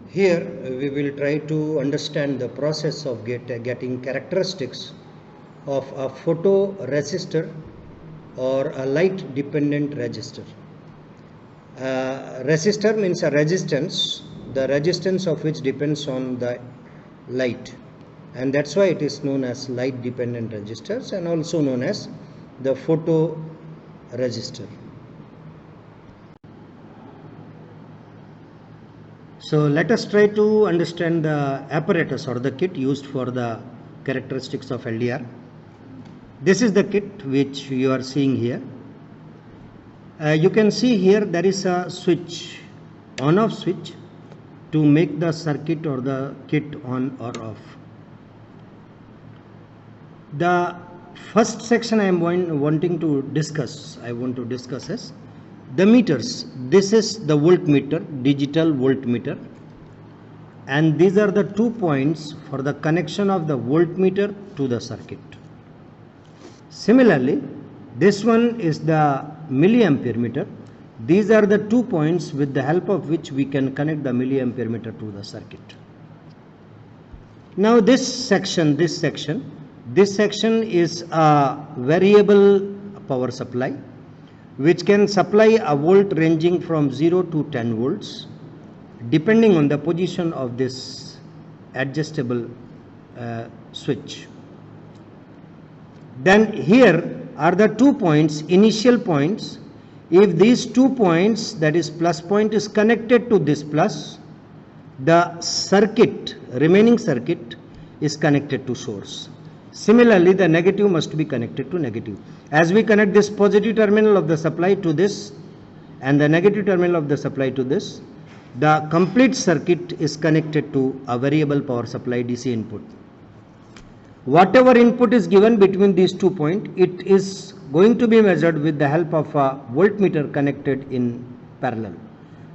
Here we will try to understand the process of getting characteristics of a photoresistor or a light dependent resistor. Resistor means a resistance, the resistance of which depends on the light, and that's why it is known as light dependent resistors and also known as the photoresistor. So let us try to understand the apparatus or the kit used for the characteristics of LDR. This is the kit which you are seeing here. You can see here there is a switch, on-off switch, to make the circuit or the kit on or off. The first section I want to discuss is the meters. This is the voltmeter, digital voltmeter, and these are the 2 points for the connection of the voltmeter to the circuit. Similarly, this one is the milliampere meter. These are the 2 points with the help of which we can connect the milliampere meter to the circuit. Now this section is a variable power supply which can supply a volt ranging from 0 to 10 volts depending on the position of this adjustable switch. Then here are the 2 points, initial points. If these 2 points, that is plus point, is connected to this plus, the circuit, remaining circuit, is connected to source. Similarly, the negative must be connected to negative. As we connect this positive terminal of the supply to this and the negative terminal of the supply to this, the complete circuit is connected to a variable power supply DC input. Whatever input is given between these 2 points, it is going to be measured with the help of a voltmeter connected in parallel.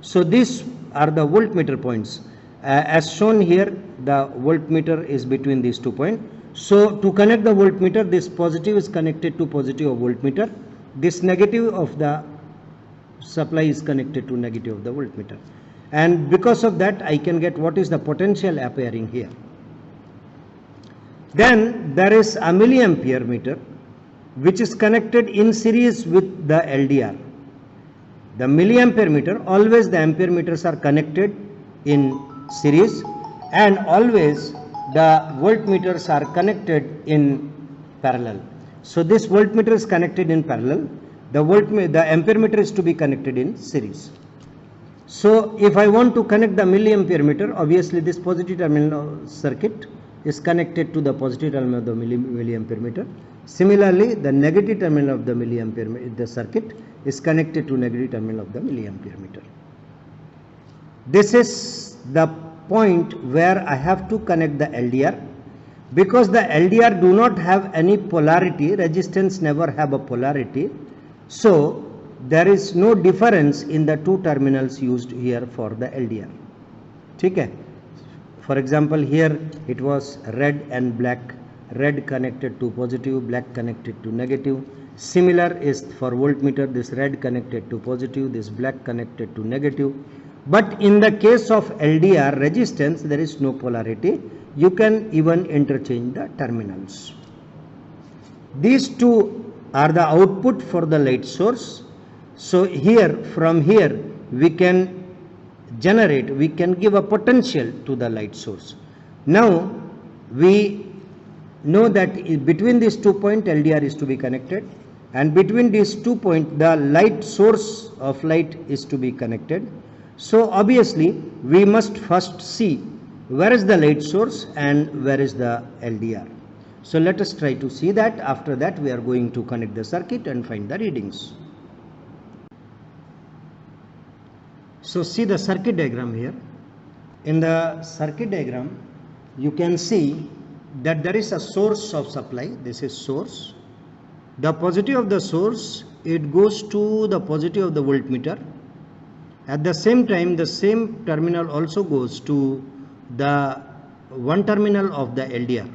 So these are the voltmeter points. As shown here, the voltmeter is between these 2 points. So to connect the voltmeter, this positive is connected to positive of voltmeter. This negative of the supply is connected to negative of the voltmeter. And because of that, I can get what is the potential appearing here. Then there is a milliampere meter which is connected in series with the LDR. The milliampere meter, always the ampere meters are connected in series, and always the voltmeters are connected in parallel. So this voltmeter is connected in parallel, the ampere meter is to be connected in series. So if I want to connect the milliampere meter, obviously this positive terminal circuit is connected to the positive terminal of the milliampere meter. Similarly, the negative terminal of the milliampere the circuit is connected to negative terminal of the milliampere meter. This is the point where I have to connect the LDR. Because the LDR do not have any polarity, resistance never have a polarity, so there is no difference in the 2 terminals used here for the LDR. Okay? For example, here it was red and black, red connected to positive, black connected to negative. Similar is for voltmeter, this red connected to positive, this black connected to negative. But in the case of LDR resistance, there is no polarity. You can even interchange the terminals. These 2 are the output for the light source. So here, from here, we can generate, we can give a potential to the light source. Now we know that between these 2 points LDR is to be connected, and between these 2 points the light source of light is to be connected. So obviously we must first see where is the light source and where is the LDR. So let us try to see that. After that we are going to connect the circuit and find the readings. So see the circuit diagram here. In the circuit diagram you can see that there is a source of supply. This is source. The positive of the source, it goes to the positive of the voltmeter. At the same time, the same terminal also goes to the one terminal of the LDR.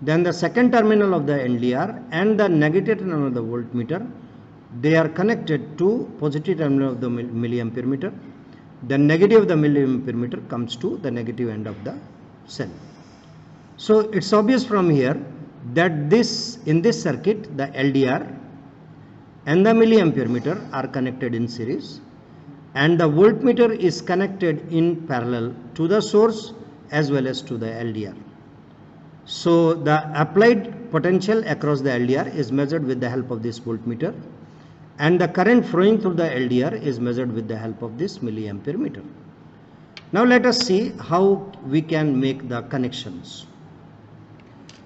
Then the second terminal of the LDR and the negative terminal of the voltmeter, they are connected to positive terminal of the milliampere meter. the negative of the milliampere meter comes to the negative end of the cell. So it's obvious from here that in this circuit the LDR and the milliampere meter are connected in series, and the voltmeter is connected in parallel to the source as well as to the LDR. So the applied potential across the LDR is measured with the help of this voltmeter, and the current flowing through the LDR is measured with the help of this milliampere meter. Now let us see how we can make the connections.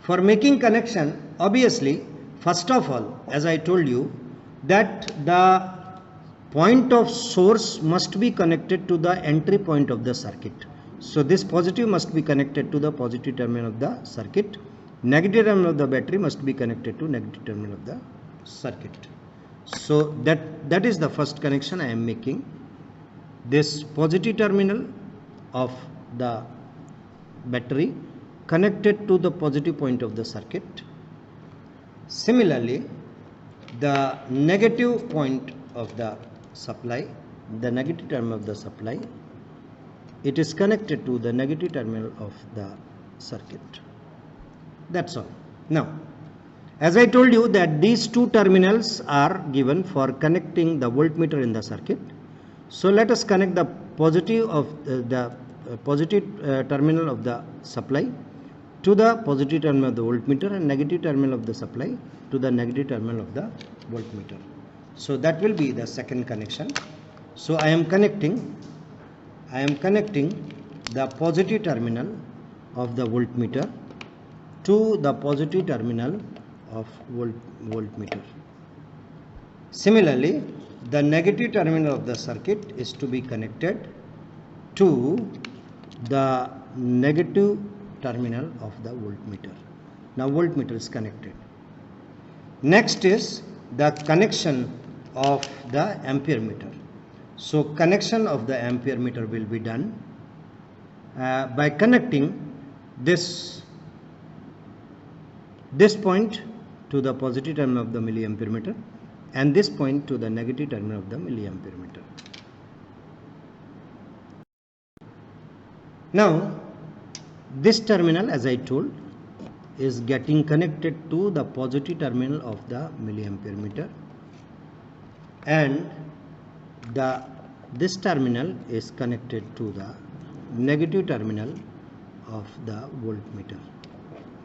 For making connection, obviously, first of all, as I told you, that the point of source must be connected to the entry point of the circuit. So this positive must be connected to the positive terminal of the circuit. Negative terminal of the battery must be connected to negative terminal of the circuit. So that is the first connection I am making. This positive terminal of the battery connected to the positive point of the circuit. Similarly, the negative point of the supply, the negative terminal of the supply, it is connected to the negative terminal of the circuit. That's all. Now, as I told you that these two terminals are given for connecting the voltmeter in the circuit. So let us connect the positive of terminal of the supply to the positive terminal of the voltmeter, and negative terminal of the supply to the negative terminal of the voltmeter. So that will be the second connection. So I am connecting the positive terminal of the voltmeter to the positive terminal of voltmeter. Similarly, the negative terminal of the circuit is to be connected to the negative terminal of the voltmeter. Now voltmeter is connected. Next is the connection of the ampere meter. So connection of the ampere meter will be done by connecting this point to the positive terminal of the milliampere meter and this point to the negative terminal of the milliampere meter. Now this terminal, as I told, is getting connected to the positive terminal of the milliampere meter, and this terminal is connected to the negative terminal of the voltmeter.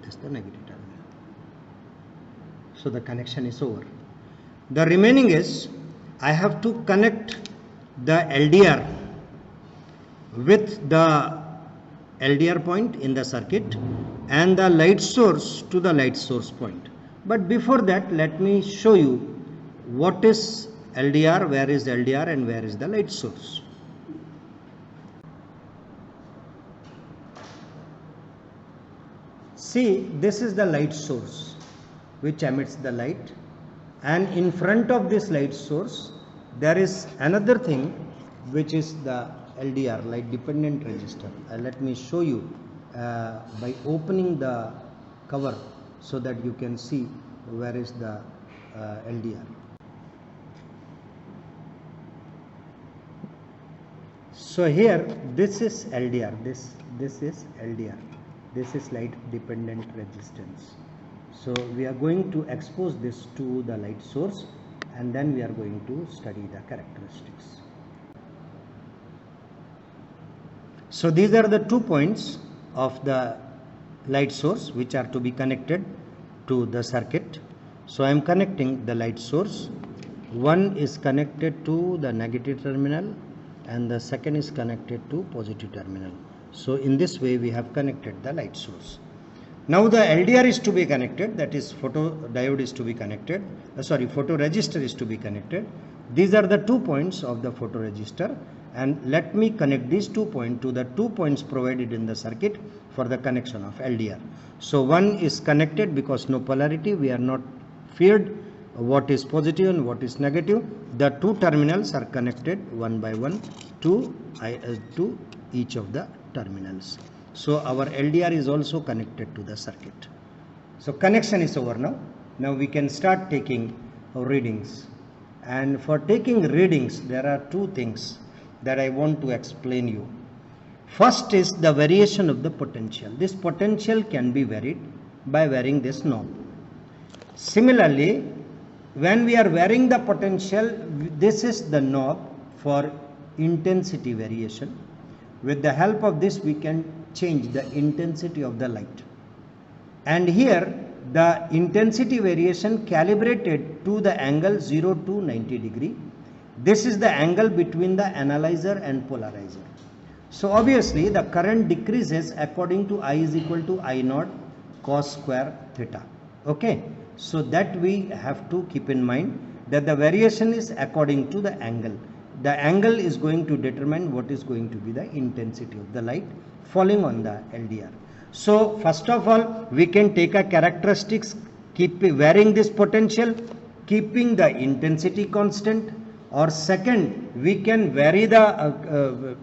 That's the negative terminal. So the connection is over. The remaining is I have to connect the LDR with the LDR point in the circuit and the light source to the light source point. But before that, let me show you what is LDR, where is LDR and where is the light source. See, this is the light source which emits the light, and in front of this light source there is another thing which is the LDR, light dependent resistor. Let me show you by opening the cover so that you can see where is the LDR. So here this is LDR, this is LDR, this is light dependent resistance. So we are going to expose this to the light source and then we are going to study the characteristics. So these are the 2 points of the light source which are to be connected to the circuit. So I am connecting the light source. One is connected to the negative terminal and the second is connected to positive terminal. So in this way we have connected the light source. Now the LDR is to be connected, that is photodiode is to be connected, photoresistor is to be connected. These are the 2 points of the photoresistor, and let me connect these 2 points to the 2 points provided in the circuit for the connection of LDR. So one is connected because no polarity, we are not feared what is positive and what is negative. The 2 terminals are connected one by one to each of the terminals. So our LDR is also connected to the circuit. So connection is over now. Now we can start taking readings. And for taking readings, there are 2 things. that I want to explain you. First is the variation of the potential. This potential can be varied by varying this knob. Similarly, when we are varying the potential, this is the knob for intensity variation. With the help of this, we can change the intensity of the light. And here, the intensity variation calibrated to the angle 0 to 90 degree. This is the angle between the analyzer and polarizer. So obviously, the current decreases according to I is equal to I naught cos square theta. Okay. So that we have to keep in mind that the variation is according to the angle. The angle is going to determine what is going to be the intensity of the light falling on the LDR. So first of all, we can take a characteristics, keep varying this potential, keeping the intensity constant, or second, we can vary the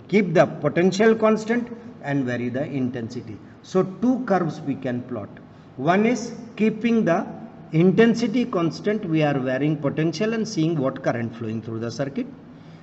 keep the potential constant and vary the intensity. So two curves we can plot. One is keeping the intensity constant, we are varying potential and seeing what current flowing through the circuit.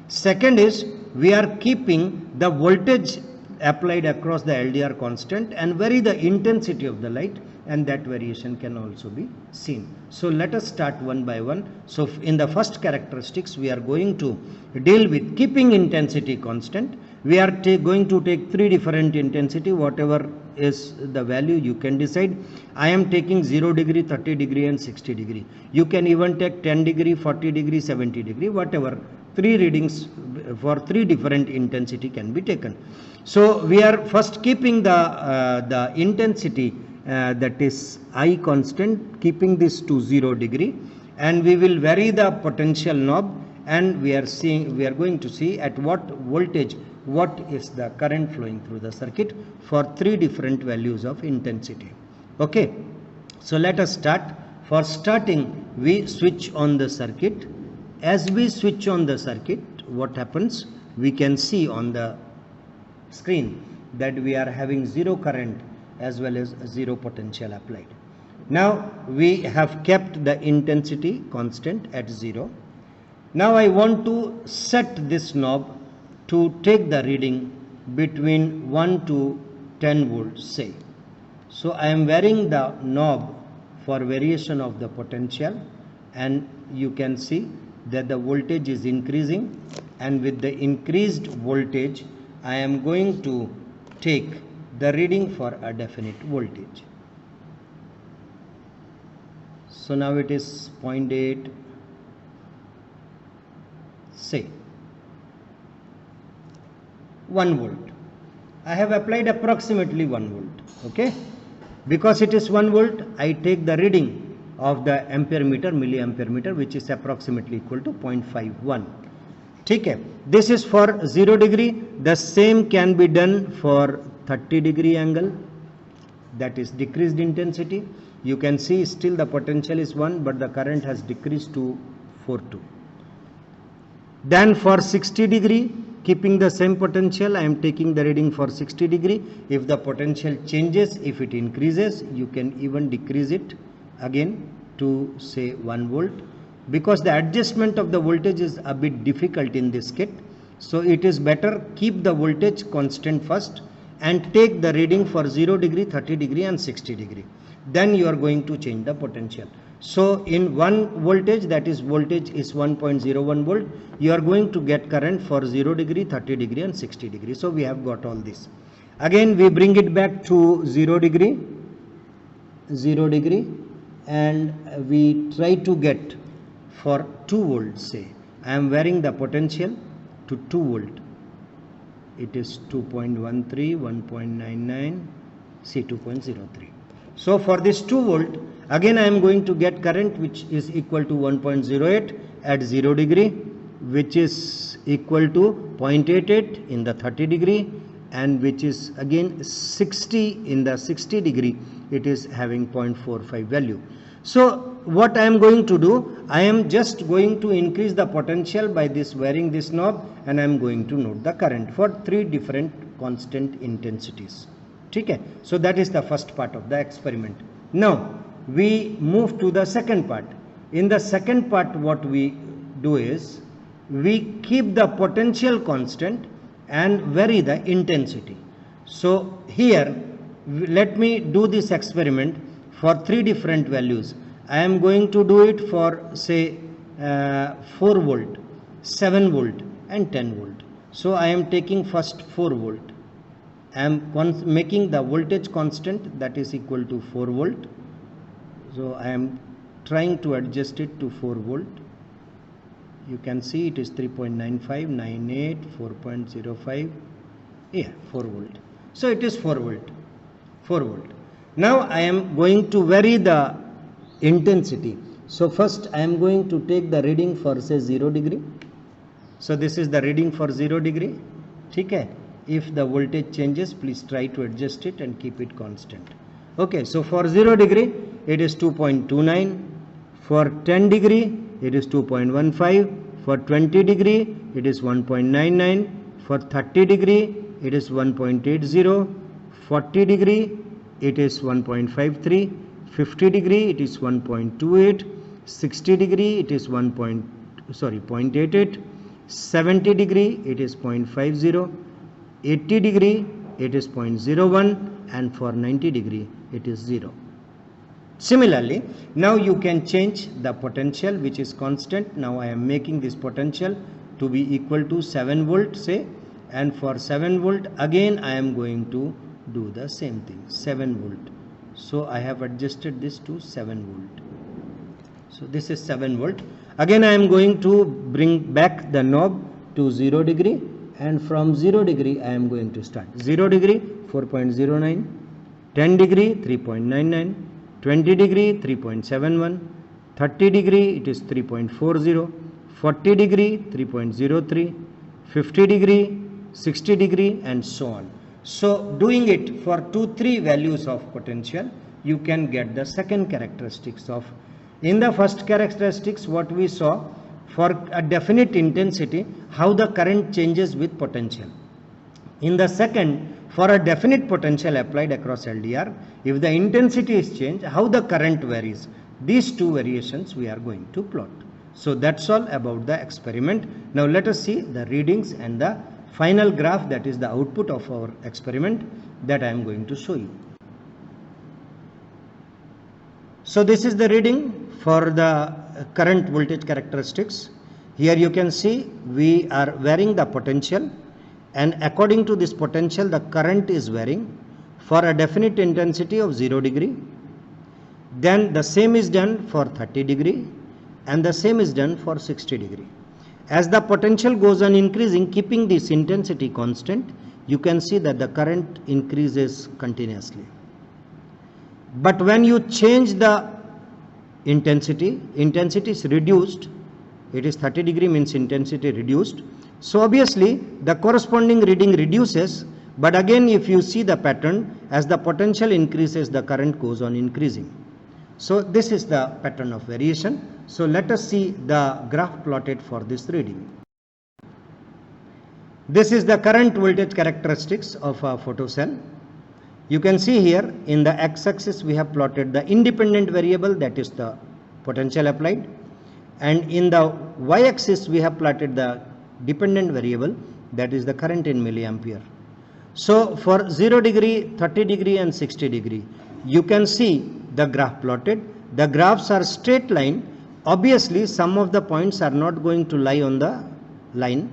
Second is we are keeping the voltage applied across the LDR constant and vary the intensity of the light, and that variation can also be seen. So let us start one by one. So in the first characteristics, we are going to deal with keeping intensity constant. We are going to take three different intensity, whatever is the value you can decide. I am taking 0 degree, 30 degree and 60 degree. You can even take 10 degree, 40 degree, 70 degree, whatever. Three readings for three different intensity can be taken. So we are first keeping the intensity that is I constant, keeping this to 0 degree, and we will vary the potential knob, and we are going to see at what voltage what is the current flowing through the circuit for three different values of intensity. Okay, so let us start. For starting, we switch on the circuit. As we switch on the circuit, what happens? We can see on the screen that we are having zero current as well as zero potential applied. Now we have kept the intensity constant at 0. Now I want to set this knob to take the reading between 1 to 10 volts, say. So I am varying the knob for variation of the potential, and you can see that the voltage is increasing, and with the increased voltage I am going to take the reading for a definite voltage. So now it is 0.8, say 1 volt. I have applied approximately 1 volt. Okay, because it is 1 volt, I take the reading of the ampere meter, milliampere meter, which is approximately equal to 0.51. Okay, this is for 0 degree. The same can be done for 30 degree angle, that is decreased intensity. You can see still the potential is 1, but the current has decreased to 4.2. Then for 60 degree, keeping the same potential, I am taking the reading for 60 degree. If the potential changes, if it increases, you can even decrease it again to say 1 volt, because the adjustment of the voltage is a bit difficult in this kit. So it is better keep the voltage constant first and take the reading for 0 degree, 30 degree and 60 degree. Then you are going to change the potential. So in 1 voltage, that is voltage is 1.01 volt, you are going to get current for 0 degree, 30 degree and 60 degree. So we have got all this. Again we bring it back to 0 degree, and we try to get for 2 volts, say. I am varying the potential to 2 volt. It is 2.13, 1.99, see 2.03. So for this 2 volt, again I am going to get current which is equal to 1.08 at 0 degree, which is equal to 0.88 in the 30 degree, and which is again 60 in the 60 degree. It is having 0.45 value. So what I am going to do, I am just going to increase the potential by this varying this knob, and I am going to note the current for 3 different constant intensities. Okay, so that is the first part of the experiment. Now we move to the second part. In the second part, what we do is we keep the potential constant and vary the intensity. So here let me do this experiment for 3 different values. I am going to do it for say 4 volt, 7 volt and 10 volt. So I am taking first 4 volt. I am making the voltage constant, that is equal to 4 volt. So I am trying to adjust it to 4 volt. You can see it is 3.95, 98, 4.05, yeah, 4 volt. So it is 4 volt, 4 volt. Now I am going to vary the intensity. So first I am going to take the reading for say 0 degree. So this is the reading for 0 degree. Okay. If the voltage changes, please try to adjust it and keep it constant. Okay, so for 0 degree it is 2.29, for 10 degree it is 2.15, for 20 degree it is 1.99, for 30 degree it is 1.80, 40 degree it is 1.53, 50 degree it is 1.28, 60 degree it is 0.88, 70 degree it is 0.50, 80 degree it is 0.01, and for 90 degree it is 0. Similarly, now you can change the potential which is constant. Now I am making this potential to be equal to 7 volt say, and for 7 volt again I am going to do the same thing, 7 volt. So I have adjusted this to 7 volt. So this is 7 volt. Again I am going to bring back the knob to 0 degree, and from 0 degree I am going to start. 0 degree 4.09, 10 degree 3.99, 20 degree 3.71, 30 degree it is 3.40, 40 degree 3.03, 50 degree, 60 degree, and so on. So doing it for 2-3 values of potential, you can get the second characteristics of. In the first characteristics, what we saw, for a definite intensity, how the current changes with potential. In the second, for a definite potential applied across LDR, if the intensity is changed, how the current varies. These 2 variations we are going to plot. So that's all about the experiment. Now let us see the readings and the final graph, that is the output of our experiment, that I am going to show you. So this is the reading for the current voltage characteristics. Here you can see we are varying the potential, and according to this potential the current is varying for a definite intensity of 0 degree. Then the same is done for 30 degree, and the same is done for 60 degree. As the potential goes on increasing, keeping this intensity constant, you can see that the current increases continuously. But when you change the intensity is reduced. It is 30 degree means intensity reduced. So obviously the corresponding reading reduces, but again if you see the pattern, as the potential increases, the current goes on increasing. So this is the pattern of variation. So let us see the graph plotted for this reading. This is the current voltage characteristics of a photocell. You can see here in the x-axis we have plotted the independent variable, that is the potential applied, and in the y-axis we have plotted the dependent variable, that is the current in milliampere. So for 0 degree, 30 degree and 60 degree, you can see the graph plotted. The graphs are straight line. Obviously some of the points are not going to lie on the line,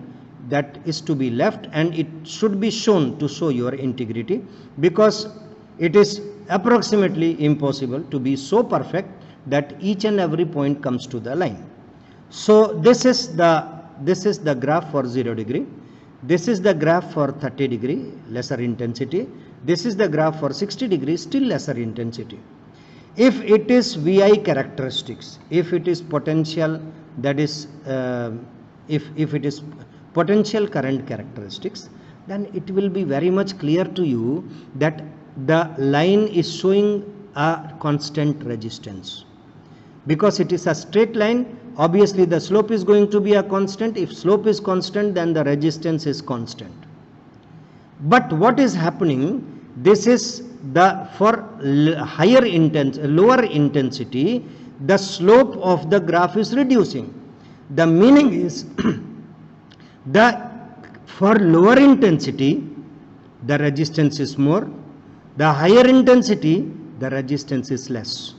that is to be left, and it should be shown to show your integrity, because it is approximately impossible to be so perfect that each and every point comes to the line. So this is the graph for 0 degree. This is the graph for 30 degree, lesser intensity. This is the graph for 60 degree, still lesser intensity. If it is VI characteristics, if it is potential, that is if it is potential current characteristics, then it will be very much clear to you that the line is showing a constant resistance. Because it is a straight line, obviously the slope is going to be a constant. If slope is constant, then the resistance is constant. But what is happening, this is the for lower intensity, the slope of the graph is reducing. The meaning is For lower intensity, the resistance is more. The higher intensity, the resistance is less.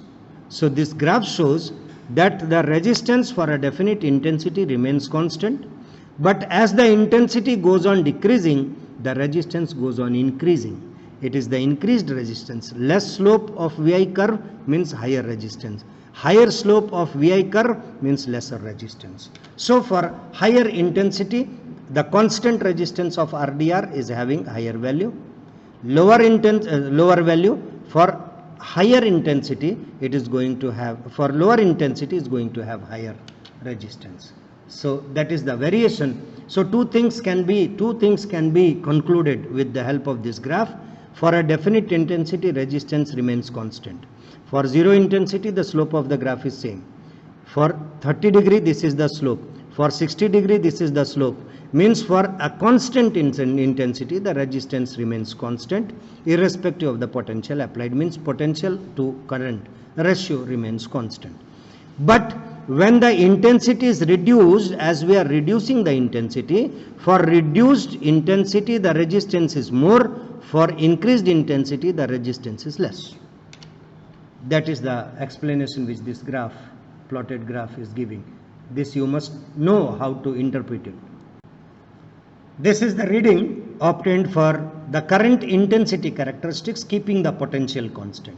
So this graph shows that the resistance for a definite intensity remains constant, but as the intensity goes on decreasing, the resistance goes on increasing. It is the increased resistance. Less slope of VI curve means higher resistance. Higher slope of VI curve means lesser resistance. So for higher intensity, the constant resistance of RDR is having higher value. Lower value for higher intensity, it is going to have, for lower intensity is going to have higher resistance. So that is the variation. So two things can be concluded with the help of this graph. For a definite intensity, resistance remains constant. For zero intensity, the slope of the graph is same. For 30 degree, this is the slope. For 60 degree, this is the slope. Means for a constant intensity, the resistance remains constant irrespective of the potential applied. Means potential to current ratio remains constant. But when the intensity is reduced, as we are reducing the intensity, for reduced intensity the resistance is more, for increased intensity the resistance is less. That is the explanation which this graph, plotted graph, is giving. This you must know how to interpret it. This is the reading obtained for the current intensity characteristics keeping the potential constant.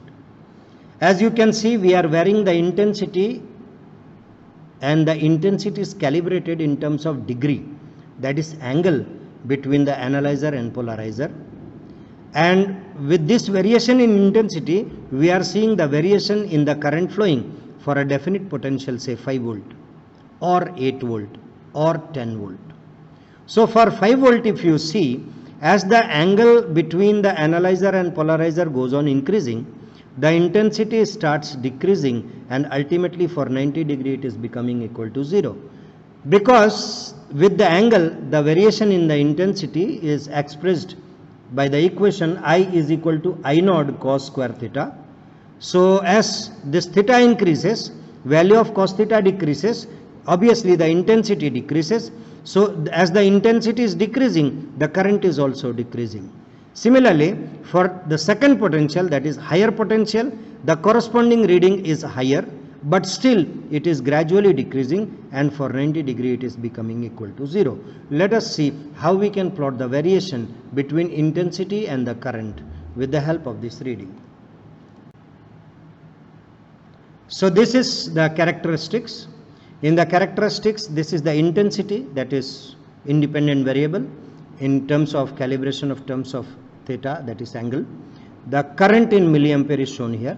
As you can see, we are varying the intensity, and the intensity is calibrated in terms of degree, that is angle between the analyzer and polarizer. And with this variation in intensity, we are seeing the variation in the current flowing for a definite potential, say 5 volt or 8 volt or 10 volt. So for 5 volt, if you see, as the angle between the analyzer and polarizer goes on increasing, the intensity starts decreasing, and ultimately for 90 degree it is becoming equal to 0. Because with the angle, the variation in the intensity is expressed by the equation I is equal to I naught cos square theta. So as this theta increases, value of cos theta decreases, obviously the intensity decreases. So as the intensity is decreasing, the current is also decreasing. Similarly, for the second potential, that is higher potential, the corresponding reading is higher, but still it is gradually decreasing, and for 90 degree it is becoming equal to 0. Let us see how we can plot the variation between intensity and the current with the help of this reading. So this is the characteristics. In the characteristics, this is the intensity, that is independent variable in terms of calibration of terms of theta, that is angle. The current in milliampere is shown here.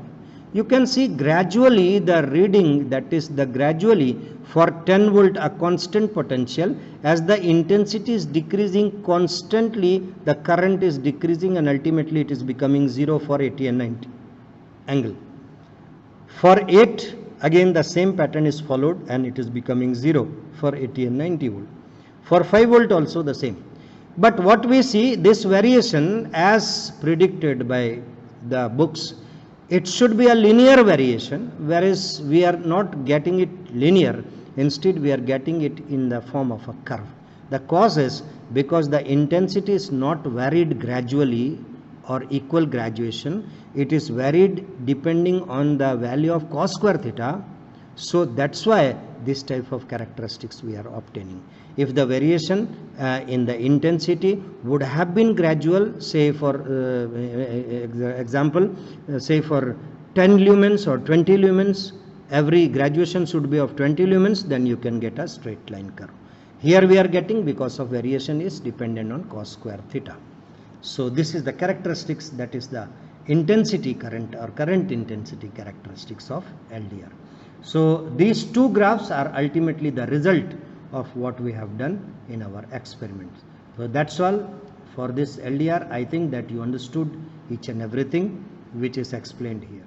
You can see gradually the reading, that is the gradually for 10 volt a constant potential, as the intensity is decreasing constantly, the current is decreasing, and ultimately it is becoming 0 for 80 and 90 angle. For 8, again the same pattern is followed, and it is becoming 0 for 80 and 90 volt. For 5 volt also the same. But what we see, this variation as predicted by the books, it should be a linear variation, whereas we are not getting it linear. Instead we are getting it in the form of a curve. The cause is because the intensity is not varied gradually or equal graduation, it is varied depending on the value of cos square theta. So that's why this type of characteristics we are obtaining. If the variation in the intensity would have been gradual, say for example, say for 10 lumens or 20 lumens, every graduation should be of 20 lumens, then you can get a straight line curve. Here we are getting, because of variation is dependent on cos square theta. So this is the characteristics, that is the intensity current or current intensity characteristics of LDR. So these two graphs are ultimately the result of what we have done in our experiments. So that's all for this LDR. I think that you understood each and everything which is explained here.